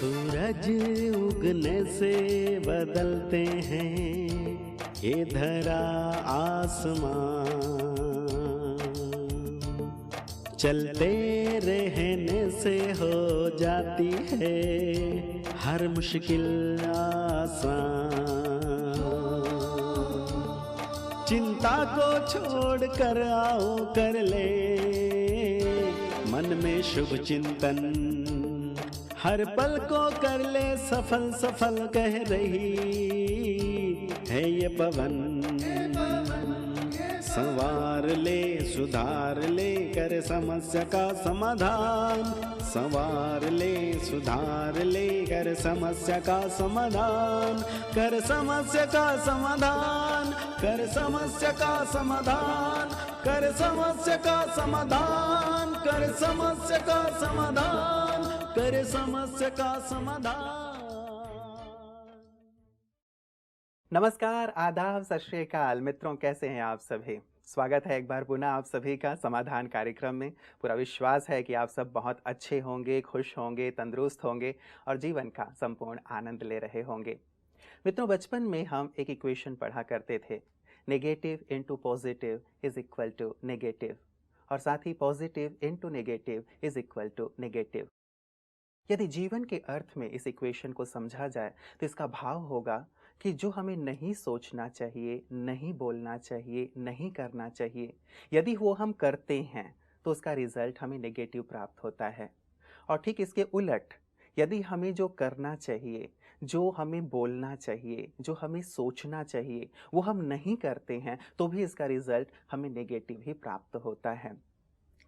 सूरज उगने से बदलते हैं ये धरा आसमां, चलते रहने से हो जाती है हर मुश्किल आसान। चिंता को छोड़ कर आओ कर ले मन में शुभ चिंतन, हर पल को कर ले सफल सफल कह रही है ये पवन। संवार ले सुधार ले कर समस्या का समाधान, संवार ले सुधार ले कर समस्या का समाधान, कर समस्या का समाधान, कर समस्या का समाधान, कर समस्या का समाधान, कर समस्या का समाधान, कर समस्या का समाधान। नमस्कार, आदाब, सत श्री अकाल मित्रों, कैसे हैं आप सभी। स्वागत है एक बार पुनः आप सभी का समाधान कार्यक्रम में। पूरा विश्वास है कि आप सब बहुत अच्छे होंगे, खुश होंगे, तंदुरुस्त होंगे और जीवन का संपूर्ण आनंद ले रहे होंगे। मित्रों, बचपन में हम एक इक्वेशन पढ़ा करते थे, negative into positive is equal to negative, और साथ ही positive into negative is equal to negative. यदि जीवन के अर्थ में इस इक्वेशन को समझा जाए तो इसका भाव होगा कि जो हमें नहीं सोचना चाहिए, नहीं बोलना चाहिए, नहीं करना चाहिए, यदि वो हम करते हैं तो उसका रिजल्ट हमें नेगेटिव प्राप्त होता है। और ठीक इसके उलट, यदि हमें जो करना चाहिए, जो हमें बोलना चाहिए, जो हमें सोचना चाहिए, वो हम नहीं करते हैं तो भी इसका रिजल्ट हमें नेगेटिव ही प्राप्त होता है।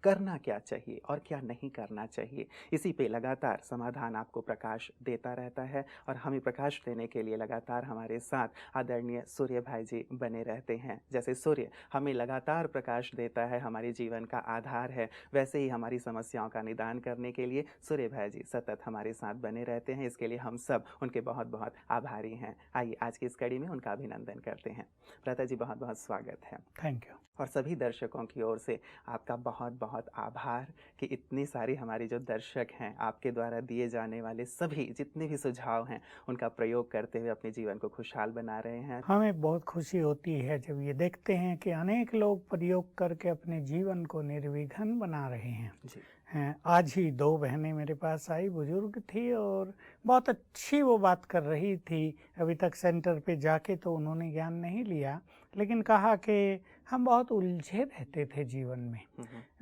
करना क्या चाहिए और क्या नहीं करना चाहिए, इसी पे लगातार समाधान आपको प्रकाश देता रहता है। और हमें प्रकाश देने के लिए लगातार हमारे साथ आदरणीय सूर्य भाई जी बने रहते हैं। जैसे सूर्य हमें लगातार प्रकाश देता है, हमारे जीवन का आधार है, वैसे ही हमारी समस्याओं का निदान करने के लिए सूर्य भाई जी सतत हमारे साथ बने रहते हैं। इसके लिए हम सब उनके बहुत बहुत आभारी हैं। आइए आज की इस कड़ी में उनका अभिनंदन करते हैं। भ्राता जी, बहुत बहुत स्वागत है। Thank you. और सभी दर्शकों की ओर से आपका बहुत बहुत आभार कि इतनी सारी हमारी जो दर्शक हैं, आपके द्वारा दिए जाने वाले सभी जितने भी सुझाव हैं उनका प्रयोग करते हुए अपने जीवन को खुशहाल बना रहे हैं। हमें बहुत खुशी होती है जब ये देखते हैं कि अनेक लोग प्रयोग करके अपने जीवन को निर्विघ्न बना रहे हैं। जी। आज ही 2 बहनें मेरे पास आई, बुजुर्ग थी और बहुत अच्छी वो बात कर रही थी। अभी तक सेंटर पे जाके तो उन्होंने ज्ञान नहीं लिया, लेकिन कहा कि हम बहुत उलझे रहते थे जीवन में,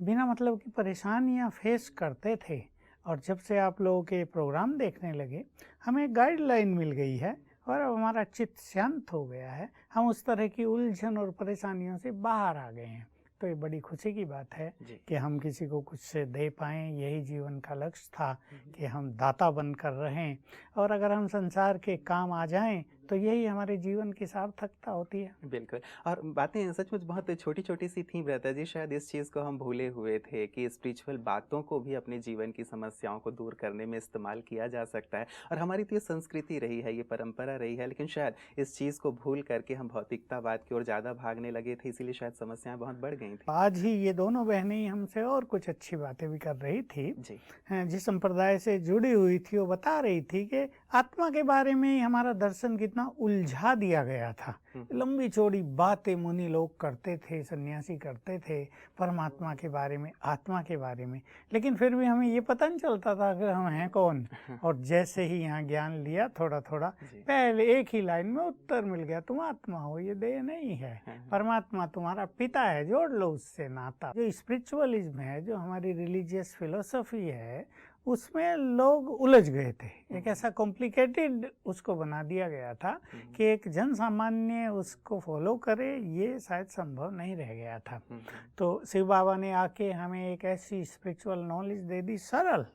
बिना मतलब की परेशानियां फेस करते थे। और जब से आप लोगों के प्रोग्राम देखने लगे, हमें गाइडलाइन मिल गई है और अब हमारा चित्त शांत हो गया है। हम उस तरह की उलझन और परेशानियों से बाहर आ गए हैं। तो ये बड़ी खुशी की बात है कि हम किसी को कुछ दे पाएँ। यही जीवन का लक्ष्य था कि हम दाता बनकर रहें, और अगर हम संसार के काम आ जाएं तो यही हमारे जीवन की सार्थकता होती है। बिल्कुल। और बातें सचमुच बहुत छोटी छोटी सी थी भ्राता जी, शायद इस चीज़ को हम भूले हुए थे कि स्पिरिचुअल बातों को भी अपने जीवन की समस्याओं को दूर करने में इस्तेमाल किया जा सकता है। और हमारी तो ये संस्कृति रही है, ये परंपरा रही है, लेकिन शायद इस चीज़ को भूल करके हम भौतिकतावाद की ओर ज़्यादा भागने लगे थे, इसीलिए शायद समस्याएं बहुत बढ़ गई थी। आज ही ये दोनों बहनें हमसे और कुछ अच्छी बातें भी कर रही थी। जी। जिस संप्रदाय से जुड़ी हुई थी वो बता रही थी कि आत्मा के बारे में ही हमारा दर्शन कितना उलझा दिया गया था। लंबी चौड़ी बातें मुनि लोग करते थे, सन्यासी करते थे परमात्मा के बारे में, आत्मा के बारे में, लेकिन फिर भी हमें ये पता नहीं चलता था कि हम हैं कौन। और जैसे ही यहाँ ज्ञान लिया थोड़ा थोड़ा, पहले एक ही लाइन में उत्तर मिल गया, तुम आत्मा हो, ये देह नहीं है। परमात्मा तुम्हारा पिता है, जोड़ लो उससे नाता। जो स्पिरिचुअलिज्म है, जो हमारी रिलीजियस फिलोसफी है, उसमें लोग उलझ गए थे। एक ऐसा कॉम्प्लिकेटेड उसको बना दिया गया था कि एक जन सामान्य उसको फॉलो करे, ये शायद संभव नहीं रह गया था। तो शिव बाबा ने आके हमें एक ऐसी स्पिरिचुअल नॉलेज दे दी, सरल,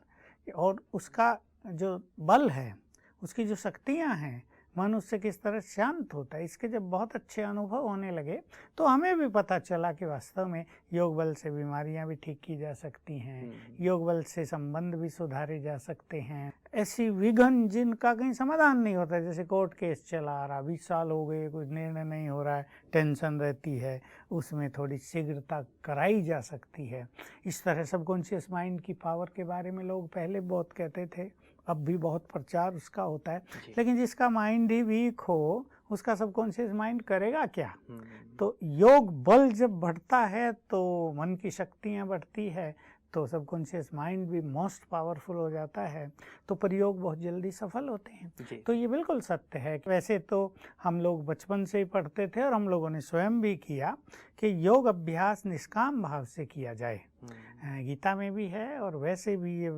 और उसका जो बल है, उसकी जो शक्तियाँ हैं, मन उससे किस तरह शांत होता है। इसके जब बहुत अच्छे अनुभव होने लगे तो हमें भी पता चला कि वास्तव में योग बल से बीमारियां भी ठीक की जा सकती हैं, योग बल से संबंध भी सुधारे जा सकते हैं। ऐसी विघन जिनका कहीं समाधान नहीं होता, जैसे कोर्ट केस चला आ रहा, 20 साल हो गए, कुछ निर्णय नहीं हो रहा है, टेंशन रहती है, उसमें थोड़ी शीघ्रता कराई जा सकती है। इस तरह सबकॉन्शियस माइंड की पावर के बारे में लोग पहले बहुत कहते थे, अब भी बहुत प्रचार उसका होता है, जी। लेकिन जिसका माइंड ही वीक हो उसका सबकॉन्शियस माइंड करेगा क्या? हम्म, तो योग बल जब बढ़ता है तो मन की शक्तियाँ बढ़ती है, तो सबकॉन्शियस माइंड भी मोस्ट पावरफुल हो जाता है, तो प्रयोग बहुत जल्दी सफल होते हैं। जी। तो ये बिल्कुल सत्य है। वैसे तो हम लोग बचपन से ही पढ़ते थे और हम लोगों ने स्वयं भी किया कि योग अभ्यास निष्काम भाव से किया जाए। गीता में भी है और वैसे भी ये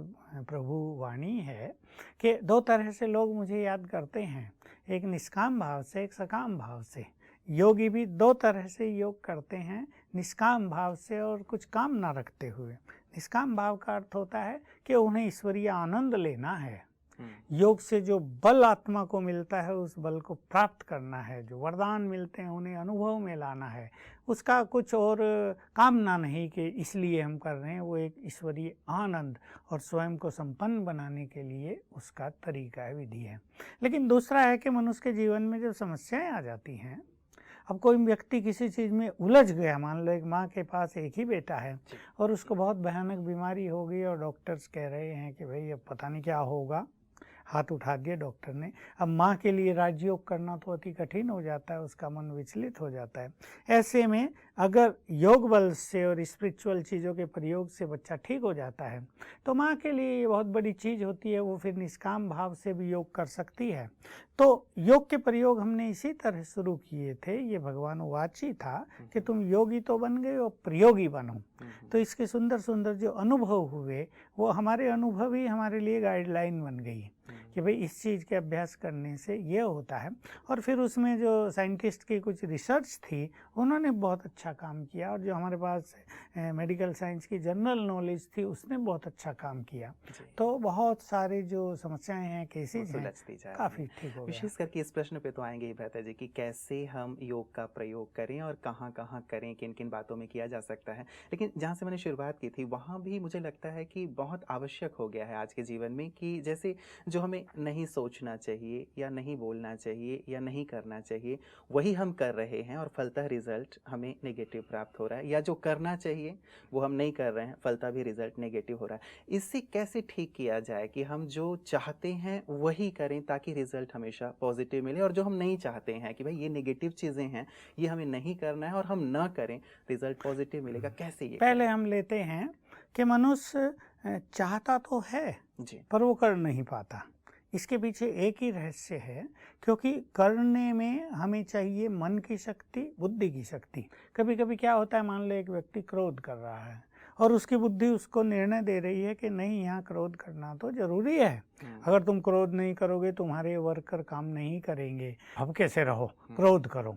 प्रभु वाणी है कि दो तरह से लोग मुझे याद करते हैं, एक निष्काम भाव से, एक सकाम भाव से। योगी भी दो तरह से योग करते हैं, निष्काम भाव से और कुछ काम ना रखते हुए। निष्काम भाव का अर्थ होता है कि उन्हें ईश्वरीय आनंद लेना है, योग से जो बल आत्मा को मिलता है उस बल को प्राप्त करना है, जो वरदान मिलते हैं उन्हें अनुभव में लाना है, उसका कुछ और कामना नहीं कि इसलिए हम कर रहे हैं, वो एक ईश्वरीय आनंद और स्वयं को संपन्न बनाने के लिए उसका तरीका है, विधि है। लेकिन दूसरा है कि मनुष्य के जीवन में जब समस्याएं आ जाती हैं, अब कोई व्यक्ति किसी चीज़ में उलझ गया, मान लो एक माँ के पास एक ही बेटा है और उसको बहुत भयानक बीमारी हो गई और डॉक्टर्स कह रहे हैं कि भाई अब पता नहीं क्या होगा, हाथ उठा दिया डॉक्टर ने। अब माँ के लिए राजयोग करना तो अति कठिन हो जाता है, उसका मन विचलित हो जाता है। ऐसे में अगर योग बल से और स्पिरिचुअल चीज़ों के प्रयोग से बच्चा ठीक हो जाता है तो माँ के लिए ये बहुत बड़ी चीज़ होती है, वो फिर निष्काम भाव से भी योग कर सकती है। तो योग के प्रयोग हमने इसी तरह शुरू किए थे, ये भगवान वाची था कि तुम योगी तो बन गए और प्रयोगी बनो। तो इसके सुंदर सुंदर जो अनुभव हुए वो हमारे अनुभव ही हमारे लिए गाइडलाइन बन गई कि भाई इस चीज़ के अभ्यास करने से ये होता है। और फिर उसमें जो साइंटिस्ट की कुछ रिसर्च थी उन्होंने बहुत अच्छा काम किया, और जो हमारे पास मेडिकल साइंस की जनरल नॉलेज थी उसने बहुत अच्छा काम किया। तो बहुत सारे जो समस्याएं हैं, केसेज हैं, काफ़ी ठीक हो गया। विशेष करके इस प्रश्न पे तो आएंगे ही भ्राता जी कि कैसे हम योग का प्रयोग करें और कहाँ कहाँ करें, किन किन बातों में किया जा सकता है। लेकिन जहाँ से मैंने शुरुआत की थी वहाँ भी मुझे लगता है कि बहुत आवश्यक हो गया है आज के जीवन में कि जैसे जो हमें नहीं सोचना चाहिए या नहीं बोलना चाहिए या नहीं करना चाहिए वही हम कर रहे हैं और फलतः रिजल्ट हमें नेगेटिव प्राप्त हो रहा है, या जो करना चाहिए वो हम नहीं कर रहे हैं, फलतः भी रिजल्ट नेगेटिव हो रहा है। इससे कैसे ठीक किया जाए कि हम जो चाहते हैं वही करें ताकि रिजल्ट हमेशा पॉजिटिव मिले, और जो हम नहीं चाहते हैं कि भाई ये नेगेटिव चीज़ें हैं ये हमें नहीं करना है और हम ना करें रिजल्ट पॉजिटिव मिलेगा, कैसे ये पहले हम लेते हैं कि मनुष्य चाहता तो है जी पर वो कर नहीं पाता। इसके पीछे एक ही रहस्य है, क्योंकि करने में हमें चाहिए मन की शक्ति, बुद्धि की शक्ति। कभी कभी क्या होता है, मान लो एक व्यक्ति क्रोध कर रहा है और उसकी बुद्धि उसको निर्णय दे रही है कि नहीं, यहाँ क्रोध करना तो जरूरी है, अगर तुम क्रोध नहीं करोगे तुम्हारे वर्कर काम नहीं करेंगे, अब कैसे रहो, क्रोध करो।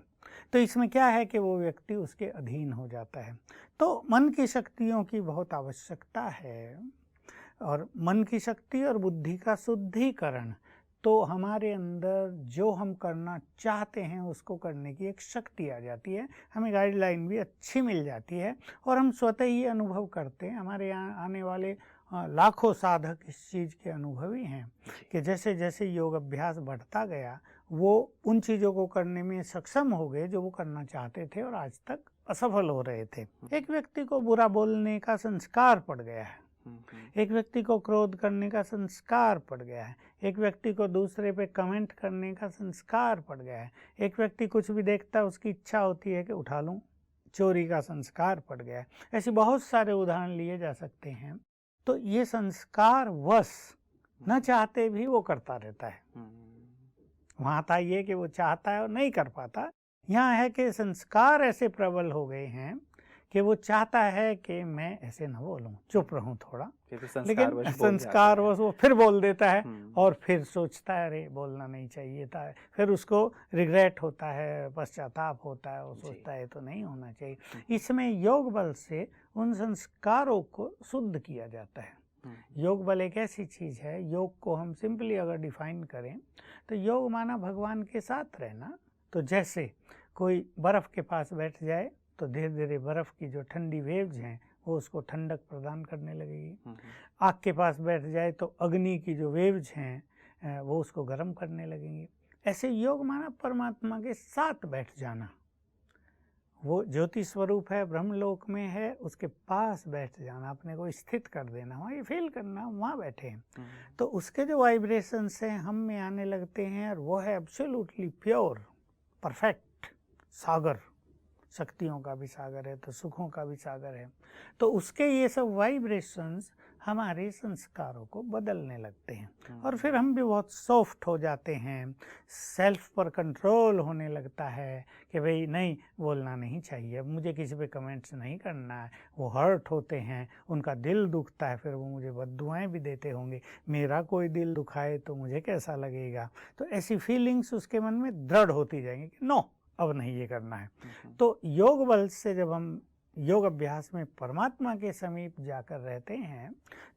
तो इसमें क्या है कि वो व्यक्ति उसके अधीन हो जाता है। तो मन की शक्तियों की बहुत आवश्यकता है, और मन की शक्ति और बुद्धि का शुद्धिकरण, तो हमारे अंदर जो हम करना चाहते हैं उसको करने की एक शक्ति आ जाती है, हमें गाइडलाइन भी अच्छी मिल जाती है और हम स्वतः ही अनुभव करते हैं। हमारे यहाँ आने वाले लाखों साधक इस चीज़ के अनुभवी हैं कि जैसे जैसे योग अभ्यास बढ़ता गया वो उन चीज़ों को करने में सक्षम हो गए जो वो करना चाहते थे और आज तक असफल हो रहे थे। एक व्यक्ति को बुरा बोलने का संस्कार पड़ गया है, एक व्यक्ति को क्रोध करने का संस्कार पड़ गया है, एक व्यक्ति को दूसरे पे कमेंट करने का संस्कार पड़ गया है, एक व्यक्ति कुछ भी देखता है उसकी इच्छा होती है कि उठा लूं, चोरी का संस्कार पड़ गया है। ऐसे बहुत सारे उदाहरण लिए जा सकते हैं। तो ये संस्कार वश न चाहते भी वो करता रहता है। वहाँ था ये कि वो चाहता है और नहीं कर पाता, यहाँ है कि संस्कार ऐसे प्रबल हो गए हैं कि वो चाहता है कि मैं ऐसे न बोलूं, चुप रहूं थोड़ा, लेकिन संस्कार वो फिर बोल देता है और फिर सोचता है अरे बोलना नहीं चाहिए था, फिर उसको रिग्रेट होता है, पश्चाताप होता है, वो सोचता है तो नहीं होना चाहिए। इसमें योग बल से उन संस्कारों को शुद्ध किया जाता है। योग बल एक ऐसी चीज़ है, योग को हम सिंपली अगर डिफाइन करें तो योग माना भगवान के साथ रहना। तो जैसे कोई बर्फ़ के पास बैठ जाए तो धीरे धीरे बर्फ़ की जो ठंडी वेव्स हैं वो उसको ठंडक प्रदान करने लगेगी। आग के पास बैठ जाए तो अग्नि की जो वेव्स हैं वो उसको गर्म करने लगेंगी। ऐसे योग माना परमात्मा के साथ बैठ जाना, वो ज्योति स्वरूप है, ब्रह्मलोक में है, उसके पास बैठ जाना, अपने को स्थित कर देना, वहाँ ये फील करना वहाँ बैठे हैं। तो उसके जो वाइब्रेशंस हैं हम में आने लगते हैं और वो है एब्सोल्युटली प्योर, परफेक्ट सागर, शक्तियों का भी सागर है तो सुखों का भी सागर है। तो उसके ये सब वाइब्रेशंस हमारे संस्कारों को बदलने लगते हैं और फिर हम भी बहुत सॉफ्ट हो जाते हैं, सेल्फ पर कंट्रोल होने लगता है कि भाई नहीं बोलना नहीं चाहिए, अब मुझे किसी पे कमेंट्स नहीं करना है। वो हर्ट होते हैं, उनका दिल दुखता है, फिर वो मुझे बद्दुआएं भी देते होंगे, मेरा कोई दिल दुखाए तो मुझे कैसा लगेगा। तो ऐसी फीलिंग्स उसके मन में दृढ़ होती जाएंगी कि नो अब नहीं ये करना है। तो योग बल से जब हम योग अभ्यास में परमात्मा के समीप जाकर रहते हैं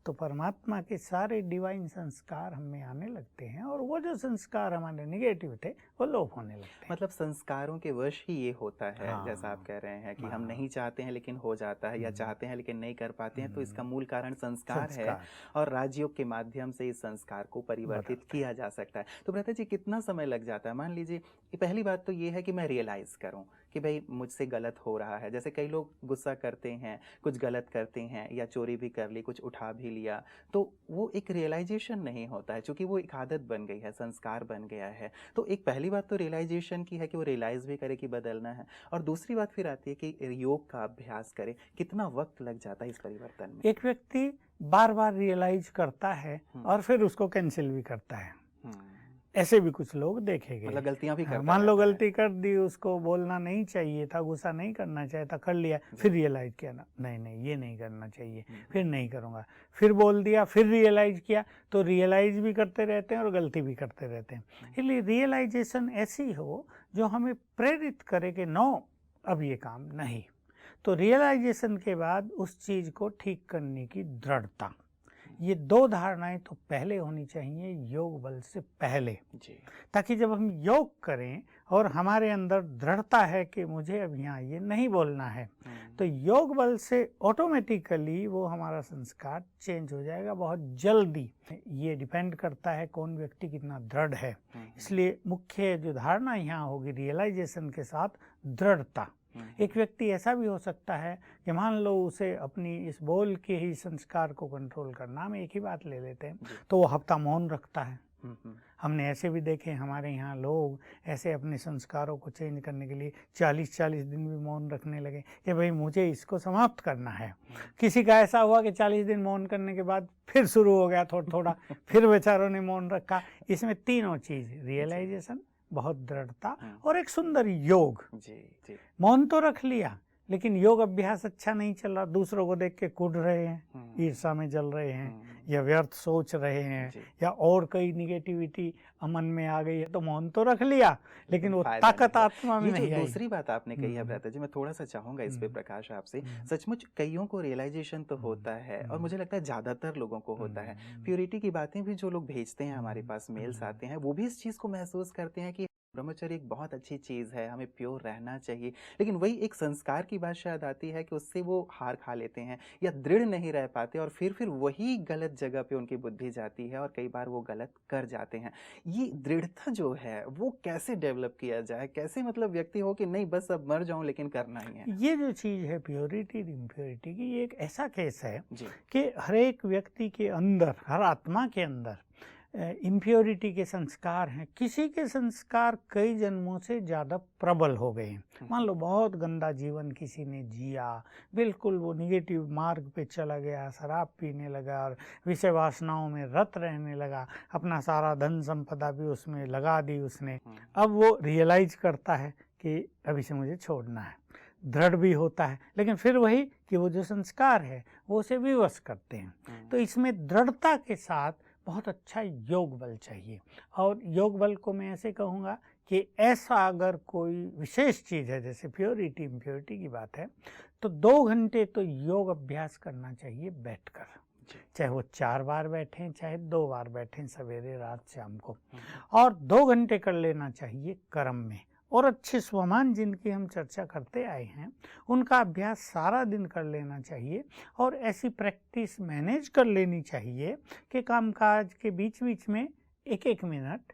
तो परमात्मा के सारे डिवाइन संस्कार हमें आने लगते हैं और वो जो संस्कार हमारे निगेटिव थे वो लोप होने लगते हैं। मतलब संस्कारों के वश ही ये होता है। हाँ, जैसा आप कह रहे हैं कि हम हाँ। नहीं चाहते हैं लेकिन हो जाता है, या चाहते हैं लेकिन नहीं कर पाते हैं, तो इसका मूल कारण संस्कार है और राजयोग के माध्यम से इस संस्कार को परिवर्तित किया जा सकता है। तो भ्राता जी कितना समय लग जाता है? मान लीजिए पहली बात तो ये है कि मैं रियलाइज करूं कि भाई मुझसे गलत हो रहा है। जैसे कई लोग गुस्सा करते हैं, कुछ गलत करते हैं या चोरी भी कर ली, कुछ उठा भी लिया, तो वो एक रियलाइजेशन नहीं होता है, क्योंकि वो एक आदत बन गई है, संस्कार बन गया है। तो एक पहली बात तो रियलाइजेशन की है कि वो रियलाइज भी करे कि बदलना है, और दूसरी बात फिर आती है कि योग का अभ्यास करे। कितना वक्त लग जाता है इस परिवर्तन में? एक व्यक्ति बार बार रियलाइज करता है और फिर उसको कैंसिल भी करता है। ऐसे भी कुछ लोग देखे गए। मतलब गलतियां भी करता मान लो रहता है। गलती कर दी, उसको बोलना नहीं चाहिए था, गुस्सा नहीं करना चाहिए था, कर लिया, फिर रियलाइज किया ना नहीं ये नहीं करना चाहिए, फिर नहीं करूँगा, फिर बोल दिया, फिर रियलाइज किया, तो रियलाइज भी करते रहते हैं और गलती भी करते रहते हैं। इसलिए रियलाइजेशन ऐसी हो जो हमें प्रेरित करे कि नो अब ये काम नहीं। तो रियलाइजेशन के बाद उस चीज़ को ठीक करने की दृढ़ता, ये दो धारणाएं तो पहले होनी चाहिए योग बल से पहले जी। ताकि जब हम योग करें और हमारे अंदर दृढ़ता है कि मुझे अब यहाँ ये नहीं बोलना है, तो योग बल से ऑटोमेटिकली वो हमारा संस्कार चेंज हो जाएगा बहुत जल्दी। ये डिपेंड करता है कौन व्यक्ति कितना दृढ़ है। इसलिए मुख्य जो धारणा यहाँ होगी रियलाइजेशन के साथ दृढ़ता। एक व्यक्ति ऐसा भी हो सकता है कि मान लो उसे अपनी इस बोल के ही संस्कार को कंट्रोल करना, हम एक ही बात ले लेते हैं, तो वो हफ्ता मौन रखता है। हमने ऐसे भी देखे, हमारे यहाँ लोग ऐसे अपने संस्कारों को चेंज करने के लिए 40-40 दिन भी मौन रखने लगे कि भाई मुझे इसको समाप्त करना है। किसी का ऐसा हुआ कि 40 दिन मौन करने के बाद फिर शुरू हो गया थोड़ा थोड़ा, फिर बेचारों ने मौन रखा। इसमें तीनों चीज़, रियलाइजेशन, बहुत दृढ़ता और एक सुंदर योग। जी। मौन तो रख लिया लेकिन योग अभ्यास अच्छा नहीं चल रहा, दूसरों को देख के कुढ़ रहे हैं, ईर्ष्या में जल रहे हैं, या व्यर्थ सोच रहे हैं, या और कई निगेटिविटी मन में आ गई है, तो मौन तो रख लिया लेकिन वो ताकत आत्मा में नहीं आई। दूसरी बात आपने कही है भ्राता जी, मैं थोड़ा सा चाहूंगा इस पे प्रकाश आपसे। सचमुच कईयों को रियलाइजेशन तो होता है और मुझे लगता है ज्यादातर लोगों को होता है। प्योरिटी की बातें भी जो लोग भेजते हैं हमारे पास, मेल्स आते हैं, वो भी इस चीज को महसूस करते हैं कि ब्रह्मचर्य एक बहुत अच्छी चीज़ है, हमें प्योर रहना चाहिए, लेकिन वही एक संस्कार की बात शायद आती है कि उससे वो हार खा लेते हैं या दृढ़ नहीं रह पाते, और फिर वही गलत जगह पे उनकी बुद्धि जाती है और कई बार वो गलत कर जाते हैं। ये दृढ़ता जो है वो कैसे डेवलप किया जाए? कैसे मतलब व्यक्ति हो कि नहीं बस अब मर जाऊं लेकिन करना ही है? ये जो चीज़ है प्योरिटी इम्प्योरिटी की, ये एक ऐसा केस है कि हर एक व्यक्ति के अंदर, हर आत्मा के अंदर इम्प्योरिटी के संस्कार हैं। किसी के संस्कार कई जन्मों से ज़्यादा प्रबल हो गए हैं। मान लो बहुत गंदा जीवन किसी ने जिया, बिल्कुल वो निगेटिव मार्ग पे चला गया, शराब पीने लगा और विषय वासनाओं में रत रहने लगा, अपना सारा धन संपदा भी उसमें लगा दी उसने। अब वो रियलाइज करता है कि अभी से मुझे छोड़ना है, दृढ़ भी होता है, लेकिन फिर वही कि वो जो संस्कार है वो उसे विवश करते हैं। तो इसमें दृढ़ता के साथ बहुत अच्छा योग बल चाहिए। और योग बल को मैं ऐसे कहूँगा कि ऐसा अगर कोई विशेष चीज़ है, जैसे प्योरिटी इम्प्योरिटी की बात है, तो 2 घंटे तो योग अभ्यास करना चाहिए बैठकर, चाहे वो 4 बार बैठें चाहे 2 बार बैठें, सवेरे रात शाम को, और 2 घंटे कर लेना चाहिए कर्म में। और अच्छे स्वमान जिनकी हम चर्चा करते आए हैं उनका अभ्यास सारा दिन कर लेना चाहिए, और ऐसी प्रैक्टिस मैनेज कर लेनी चाहिए कि कामकाज के बीच बीच में 1-1 मिनट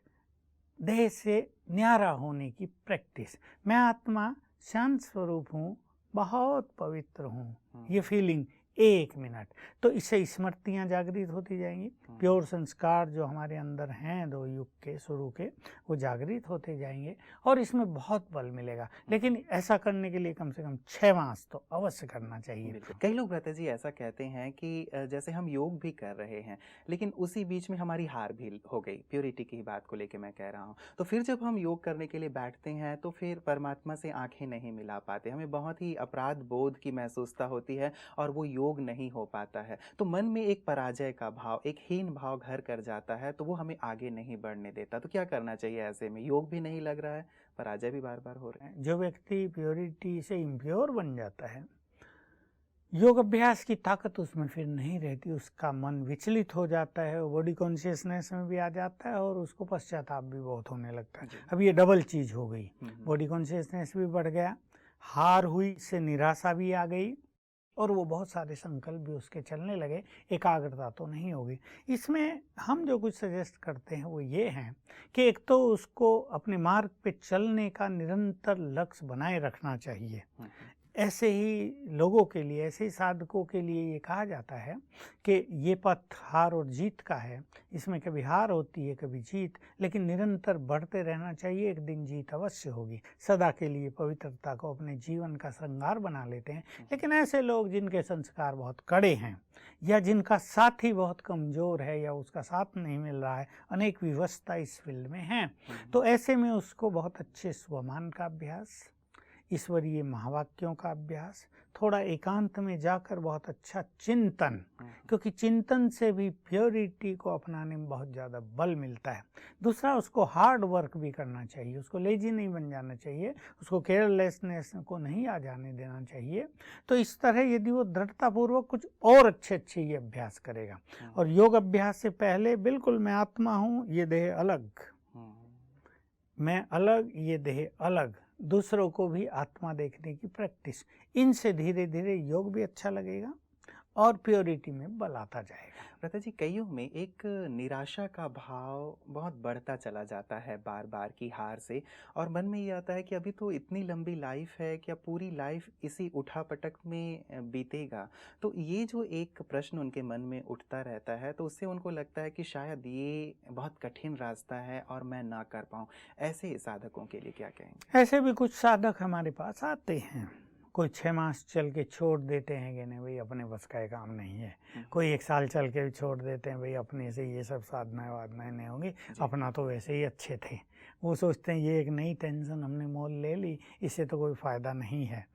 देह से न्यारा होने की प्रैक्टिस। मैं आत्मा शांत स्वरूप हूँ, बहुत पवित्र हूँ, ये फीलिंग 1 मिनट, तो इससे स्मृतियाँ जागृत होती जाएंगी, प्योर संस्कार जो हमारे अंदर हैं 2 युग के शुरू के, वो जागृत होते जाएंगे और इसमें बहुत बल मिलेगा। लेकिन ऐसा करने के लिए कम से कम 6 मास तो अवश्य करना चाहिए। कई लोग भ्राता जी ऐसा कहते हैं कि जैसे हम योग भी कर रहे हैं लेकिन उसी बीच में हमारी हार भी हो गई, प्योरिटी की बात को लेके मैं कह रहा हूँ, तो फिर जब हम योग करने के लिए बैठते हैं तो फिर परमात्मा से आंखें नहीं मिला पाते, हमें बहुत ही अपराध बोध की महसूसता होती है और वो योग नहीं हो पाता है, तो मन में एक पराजय का भाव, एक हीन भाव घर कर जाता है, तो वो हमें आगे नहीं बढ़ने देता। तो क्या करना चाहिए ऐसे में? योग भी नहीं लग रहा है, पराजय भी बार बार हो रहा है। जो व्यक्ति प्योरिटी से इम्प्योर बन जाता है, योग अभ्यास की ताकत उसमें फिर नहीं रहती, उसका मन विचलित हो जाता है, बॉडी कॉन्शियसनेस में भी आ जाता है और उसको पश्चाताप भी बहुत होने लगता है। अब ये डबल चीज हो गई, बॉडी कॉन्शियसनेस भी बढ़ गया, हार हुई, इससे निराशा भी आ गई और वो बहुत सारे संकल्प भी उसके चलने लगे, एकाग्रता तो नहीं होगी। इसमें हम जो कुछ सजेस्ट करते हैं वो ये हैं कि एक तो उसको अपने मार्ग पे चलने का निरंतर लक्ष्य बनाए रखना चाहिए। ऐसे ही लोगों के लिए, ऐसे ही साधकों के लिए ये कहा जाता है कि ये पथ हार और जीत का है, इसमें कभी हार होती है कभी जीत, लेकिन निरंतर बढ़ते रहना चाहिए, एक दिन जीत अवश्य होगी। सदा के लिए पवित्रता को अपने जीवन का श्रृंगार बना लेते हैं। लेकिन ऐसे लोग जिनके संस्कार बहुत कड़े हैं या जिनका साथी बहुत कमज़ोर है या उसका साथ नहीं मिल रहा है, अनेक विवशता इस फील्ड में हैं, तो ऐसे में उसको बहुत अच्छे स्वमान का अभ्यास, ईश्वरीय महावाक्यों का अभ्यास, थोड़ा एकांत में जाकर बहुत अच्छा चिंतन, क्योंकि चिंतन से भी प्योरिटी को अपनाने में बहुत ज़्यादा बल मिलता है। दूसरा, उसको हार्ड वर्क भी करना चाहिए, उसको लेजी नहीं बन जाना चाहिए, उसको केयरलेसनेस को नहीं आ जाने देना चाहिए। तो इस तरह यदि वो दृढ़तापूर्वक कुछ और अच्छे ये अभ्यास करेगा, और योग अभ्यास से पहले बिल्कुल मैं आत्मा हूँ, ये देह अलग, मैं अलग, ये देह अलग, दूसरों को भी आत्मा देखने की प्रैक्टिस, इनसे धीरे धीरे योग भी अच्छा लगेगा और प्योरिटी में बल आता जाएगा। भ्राता जी, कईयों में एक निराशा का भाव बहुत बढ़ता चला जाता है बार बार की हार से, और मन में ये आता है कि अभी तो इतनी लंबी लाइफ है, क्या पूरी लाइफ इसी उठापटक में बीतेगा? तो ये जो एक प्रश्न उनके मन में उठता रहता है, तो उससे उनको लगता है कि शायद ये बहुत कठिन रास्ता है और मैं ना कर पाऊँ। ऐसे साधकों के लिए क्या कहेंगे? ऐसे भी कुछ साधक हमारे पास आते हैं, कोई 6 मास चल के छोड़ देते हैं कि नहीं भाई अपने बस का काम नहीं है, कोई 1 साल चल के भी छोड़ देते हैं, भाई अपने से ये सब साधनाएं वाधनाएं नहीं होंगी, अपना तो वैसे ही अच्छे थे। वो सोचते हैं ये एक नई टेंशन हमने मोल ले ली, इससे तो कोई फ़ायदा नहीं है।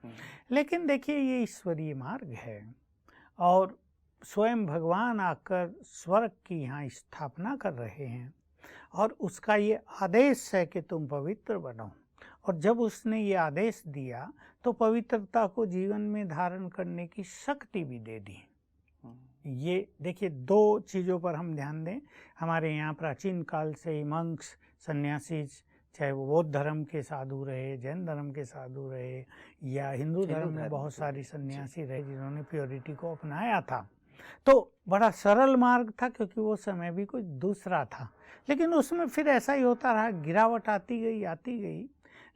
लेकिन देखिए, ये ईश्वरीय मार्ग है और स्वयं भगवान आकर स्वर्ग की यहाँ स्थापना कर रहे हैं और उसका ये आदेश है कि तुम पवित्र बनो, और जब उसने ये आदेश दिया तो पवित्रता को जीवन में धारण करने की शक्ति भी दे दी। ये देखिए, 2 चीज़ों पर हम ध्यान दें। हमारे यहाँ प्राचीन काल से ही मंक्स, सन्यासी, चाहे वो बौद्ध धर्म के साधु रहे, जैन धर्म के साधु रहे या हिंदू धर्म में बहुत सारी सन्यासी रहे जिन्होंने प्योरिटी को अपनाया था। तो बड़ा सरल मार्ग था क्योंकि वो समय भी कुछ दूसरा था, लेकिन उसमें फिर ऐसा ही होता रहा, गिरावट आती गई,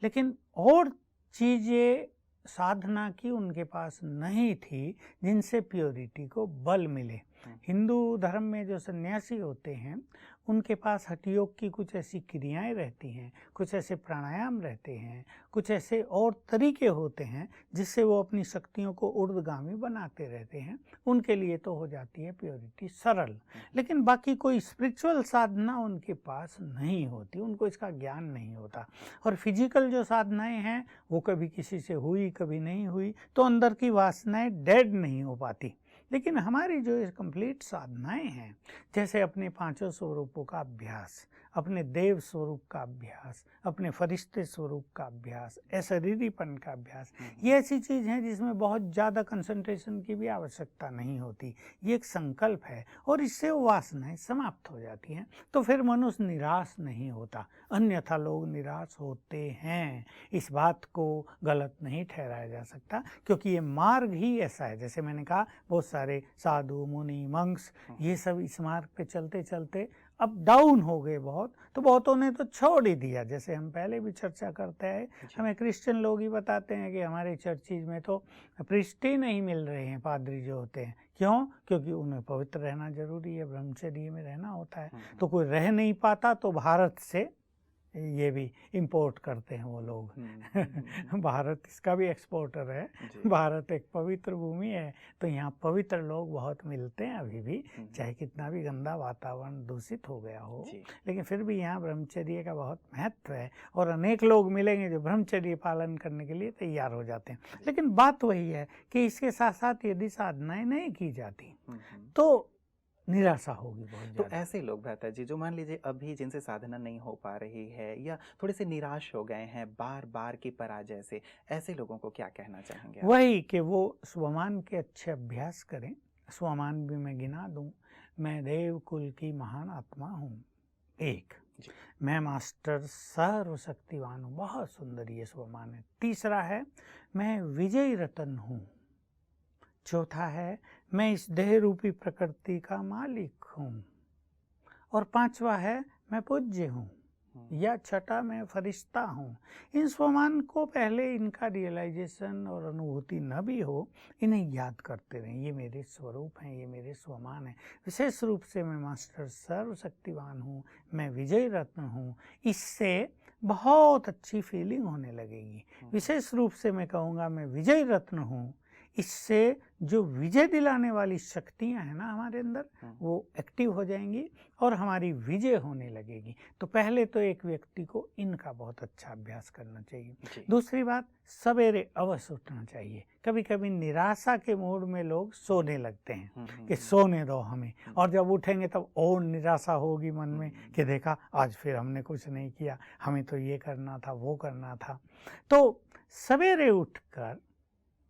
लेकिन और चीज़ें साधना की उनके पास नहीं थी जिनसे प्योरिटी को बल मिले। हिंदू धर्म में जो सन्यासी होते हैं उनके पास हठ योग की कुछ ऐसी क्रियाएं रहती हैं, कुछ ऐसे प्राणायाम रहते हैं, कुछ ऐसे और तरीके होते हैं जिससे वो अपनी शक्तियों को ऊर्ध्वगामी बनाते रहते हैं। उनके लिए तो हो जाती है प्योरिटी सरल, लेकिन बाकी कोई स्पिरिचुअल साधना उनके पास नहीं होती, उनको इसका ज्ञान नहीं होता। और फिजिकल जो साधनाएं हैं वो कभी किसी से हुई कभी नहीं हुई, तो अंदर की वासनाएं डेड नहीं हो पाती। लेकिन हमारी जो ये कंप्लीट साधनाएं हैं, जैसे अपने 5 स्वरूपों का अभ्यास, अपने देव स्वरूप का अभ्यास, अपने फरिश्ते स्वरूप का अभ्यास, अशरीरीपन का अभ्यास, ये ऐसी चीज़ है जिसमें बहुत ज़्यादा कंसंट्रेशन की भी आवश्यकता नहीं होती। ये एक संकल्प है और इससे वो वासनाएं समाप्त हो जाती हैं। तो फिर मनुष्य निराश नहीं होता, अन्यथा लोग निराश होते हैं। इस बात को गलत नहीं ठहराया जा सकता, क्योंकि ये मार्ग ही ऐसा है। जैसे मैंने कहा, बहुत सारे साधु, मुनि, मंक्स, ये सब इस मार्ग पे चलते चलते अब डाउन हो गए बहुत, तो बहुतों ने तो छोड़ ही दिया। जैसे हम पहले भी चर्चा करते हैं, हमें क्रिश्चियन लोग ही बताते हैं कि हमारे चर्चिज में तो प्रीस्ट ही नहीं मिल रहे हैं, पादरी जो होते हैं। क्यों? क्योंकि उन्हें पवित्र रहना जरूरी है, ब्रह्मचर्य में रहना होता है। तो कोई रह नहीं पाता तो भारत से ये भी इंपोर्ट करते हैं वो लोग। भारत इसका भी एक्सपोर्टर है। भारत एक पवित्र भूमि है, तो यहाँ पवित्र लोग बहुत मिलते हैं अभी भी, चाहे कितना भी गंदा वातावरण दूषित हो गया हो, लेकिन फिर भी यहाँ ब्रह्मचर्य का बहुत महत्व है। और अनेक लोग मिलेंगे जो ब्रह्मचर्य पालन करने के लिए तैयार हो जाते हैं। लेकिन बात वही है कि इसके साथ साथ यदि साधनाएं नहीं की जाती तो निराशा होगी बहुत तो ज़्यादा। ऐसे लोग भ्राता जी जो मान लीजिए अभी जिनसे साधना नहीं हो पा रही है या थोड़े से निराश हो गए हैं बार बार की पराजय से, ऐसे लोगों को क्या कहना चाहेंगे आप? वही कि वो स्वमान के अच्छे अभ्यास करें। स्वमान भी मैं गिना दूं, मैं देव कुल की महान आत्मा हूँ, एक मैं मास्टर सर्वशक्तिवान हूँ, बहुत सुंदर ये स्वमान है। तीसरा है मैं विजयी रतन हूँ। चौथा है मैं इस देह रूपी प्रकृति का मालिक हूँ। और पांचवा है मैं पूज्य हूँ, या छठा मैं फरिश्ता हूँ। इन स्वमान को पहले इनका रियलाइजेशन और अनुभूति न भी हो, इन्हें याद करते रहें, ये मेरे स्वरूप हैं, ये मेरे स्वमान हैं। विशेष रूप से मैं मास्टर सर्वशक्तिवान हूँ, मैं विजय रत्न हूँ। इससे बहुत अच्छी फीलिंग होने लगेगी। विशेष रूप से मैं कहूँगा मैं विजय रत्न हूँ। इससे जो विजय दिलाने वाली शक्तियां हैं ना हमारे अंदर, वो एक्टिव हो जाएंगी और हमारी विजय होने लगेगी। तो पहले तो एक व्यक्ति को इनका बहुत अच्छा अभ्यास करना चाहिए। दूसरी बात, सवेरे अवश्य उठना चाहिए। कभी कभी निराशा के मूड में लोग सोने लगते हैं कि सोने दो हमें, और जब उठेंगे तब और निराशा होगी मन में कि देखा आज फिर हमने कुछ नहीं किया, हमें तो ये करना था, वो करना था। तो सवेरे उठकर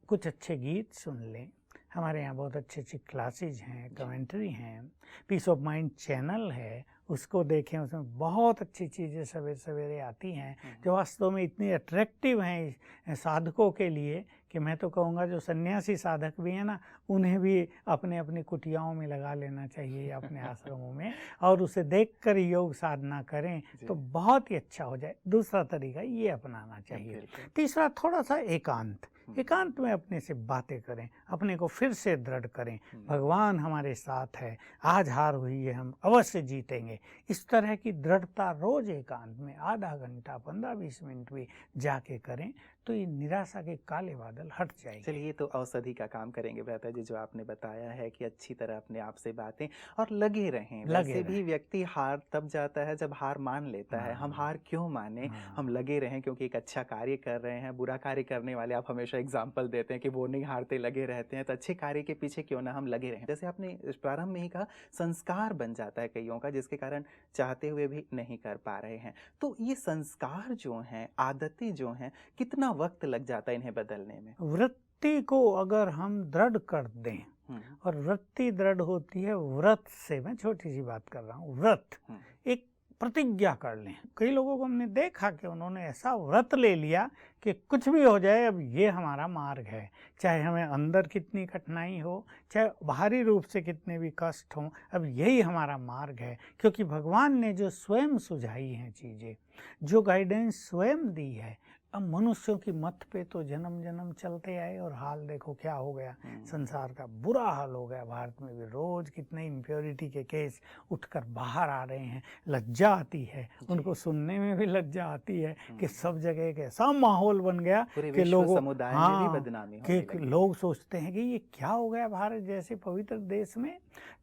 कुछ अच्छे गीत सुन लें। हमारे यहाँ बहुत अच्छी अच्छी क्लासेज हैं, कमेंट्री हैं, पीस ऑफ माइंड चैनल है, उसको देखें। उसमें बहुत अच्छी चीज़ें सवेरे सवेरे आती हैं जो वास्तव में इतनी अट्रैक्टिव हैं साधकों के लिए कि मैं तो कहूँगा जो सन्यासी साधक भी हैं ना, उन्हें भी अपने अपनी कुटियाओं में लगा लेना चाहिए या अपने आश्रमों में, और उसे देखकर योग साधना करें तो बहुत ही अच्छा हो जाए। दूसरा तरीका ये अपनाना चाहिए। तीसरा, थोड़ा सा एकांत में अपने से बातें करें, अपने को फिर से दृढ़ करें। भगवान हमारे साथ है, आज हार हुई है, हम अवश्य जीतेंगे। इस तरह की दृढ़ता रोज एकांत में आधा घंटा 15-20 मिनट भी जाके करें तो ये निराशा के काले बादल हट जाएंगे। चलिए, ये तो औषधि का काम करेंगे भ्राता जी जो आपने बताया है कि अच्छी तरह अपने आप से बातें और लगे रहें। वैसे भी व्यक्ति हार तब जाता है जब हार मान लेता है। हम हार क्यों माने, हम लगे रहें, क्योंकि एक अच्छा कार्य कर रहे हैं। बुरा कार्य करने वाले आप हमेशा एग्जाम्पल देते हैं कि वो नहीं हारते, लगे रहते हैं, तो अच्छे कार्य के पीछे क्यों ना हम लगे रहें। जैसे आपने प्रारंभ में ही कहा, संस्कार बन जाता है कईयों का, जिसके कारण चाहते हुए भी नहीं कर पा रहे हैं। तो ये संस्कार जो हैं, आदतें जो हैं, कितना वक्त लग जाता है इन्हें बदलने में? वृत्ति को अगर हम दृढ़ कर दें, और वृत्ति दृढ़ होती है व्रत से। मैं छोटी सी बात कर रहा हूँ, व्रत, एक प्रतिज्ञा कर लें। कई लोगों को हमने देखा कि उन्होंने ऐसा व्रत ले लिया कि कुछ भी हो जाए, अब ये हमारा मार्ग है। चाहे हमें अंदर कितनी कठिनाई हो, चाहे बाहरी रूप से कितने भी कष्ट हों, अब यही हमारा मार्ग है। क्योंकि भगवान ने जो स्वयं सुझाई हैं चीज़ें, जो गाइडेंस स्वयं दी है, अब मनुष्यों की मत पे तो जन्म जन्म चलते आए और हाल देखो क्या हो गया। संसार का बुरा हाल हो गया। भारत में भी रोज कितने इम्प्योरिटी के केस उठकर बाहर आ रहे हैं। लज्जा आती है, उनको सुनने में भी लज्जा आती है कि सब जगह एक ऐसा माहौल बन गया कि लोगों समुदाय में भी बदनामी होने लगी। लोग सोचते हैं कि ये क्या हो गया भारत जैसे पवित्र देश में।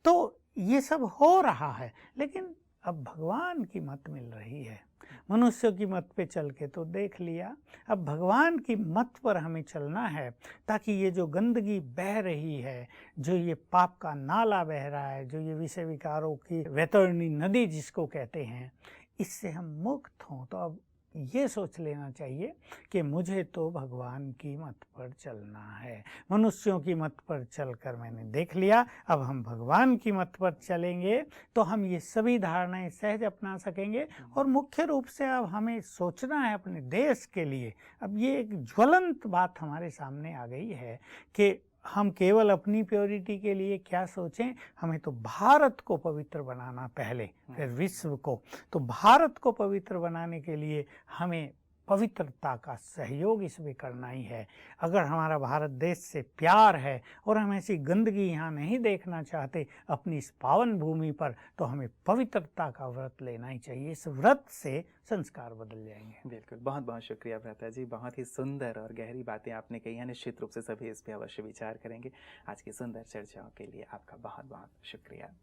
तो ये सब हो रहा है, लेकिन अब भगवान की मत मिल रही है। मनुष्यों की मत पे चल के तो देख लिया, अब भगवान की मत पर हमें चलना है, ताकि ये जो गंदगी बह रही है, जो ये पाप का नाला बह रहा है, जो ये विषय विकारों की वैतरणी नदी जिसको कहते हैं, इससे हम मुक्त हों। तो अब ये सोच लेना चाहिए कि मुझे तो भगवान की मत पर चलना है। मनुष्यों की मत पर चलकर मैंने देख लिया, अब हम भगवान की मत पर चलेंगे तो हम ये सभी धारणाएं सहज अपना सकेंगे। और मुख्य रूप से अब हमें सोचना है अपने देश के लिए। अब ये एक ज्वलंत बात हमारे सामने आ गई है कि हम केवल अपनी प्योरिटी के लिए क्या सोचें, हमें तो भारत को पवित्र बनाना पहले, फिर विश्व को। तो भारत को पवित्र बनाने के लिए हमें पवित्रता का सहयोग इसमें करना ही है। अगर हमारा भारत देश से प्यार है और हम ऐसी गंदगी यहाँ नहीं देखना चाहते अपनी इस पावन भूमि पर, तो हमें पवित्रता का व्रत लेना ही चाहिए। इस व्रत से संस्कार बदल जाएंगे। बिल्कुल, बहुत बहुत शुक्रिया भ्राता जी, बहुत ही सुंदर और गहरी बातें आपने कही हैं। निश्चित रूप से सभी इस पे अवश्य विचार करेंगे। आज की सुंदर चर्चाओं के लिए आपका बहुत बहुत शुक्रिया।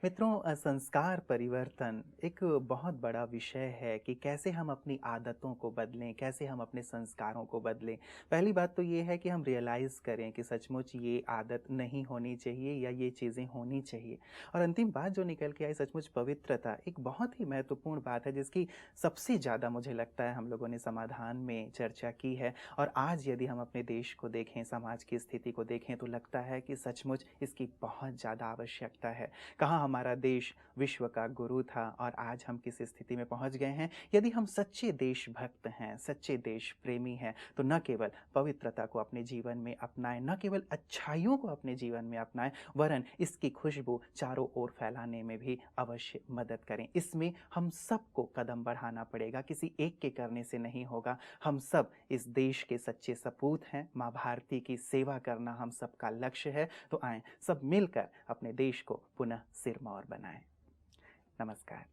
मित्रों, संस्कार परिवर्तन एक बहुत बड़ा विषय है कि कैसे हम अपनी आदतों को बदलें, कैसे हम अपने संस्कारों को बदलें। पहली बात तो ये है कि हम रियलाइज़ करें कि सचमुच ये आदत नहीं होनी चाहिए या ये चीज़ें होनी चाहिए। और अंतिम बात जो निकल के आई, सचमुच पवित्रता एक बहुत ही महत्वपूर्ण बात है, जिसकी सबसे ज़्यादा मुझे लगता है हम लोगों ने समाधान में चर्चा की है। और आज यदि हम अपने देश को देखें, समाज की स्थिति को देखें, तो लगता है कि सचमुच इसकी बहुत ज़्यादा आवश्यकता है। कहाँ हमारा देश विश्व का गुरु था और आज हम किस स्थिति में पहुंच गए हैं। यदि हम सच्चे देशभक्त हैं, सच्चे देश प्रेमी हैं, तो न केवल पवित्रता को अपने जीवन में अपनाएं, न केवल अच्छाइयों को अपने जीवन में अपनाएं, वरन इसकी खुशबू चारों ओर फैलाने में भी अवश्य मदद करें। इसमें हम सबको कदम बढ़ाना पड़ेगा, किसी एक के करने से नहीं होगा। हम सब इस देश के सच्चे सपूत हैं। माँ भारती की सेवा करना हम सबका लक्ष्य है। तो आएं सब मिलकर अपने देश को पुनः सिरमौर बनाएं। नमस्कार।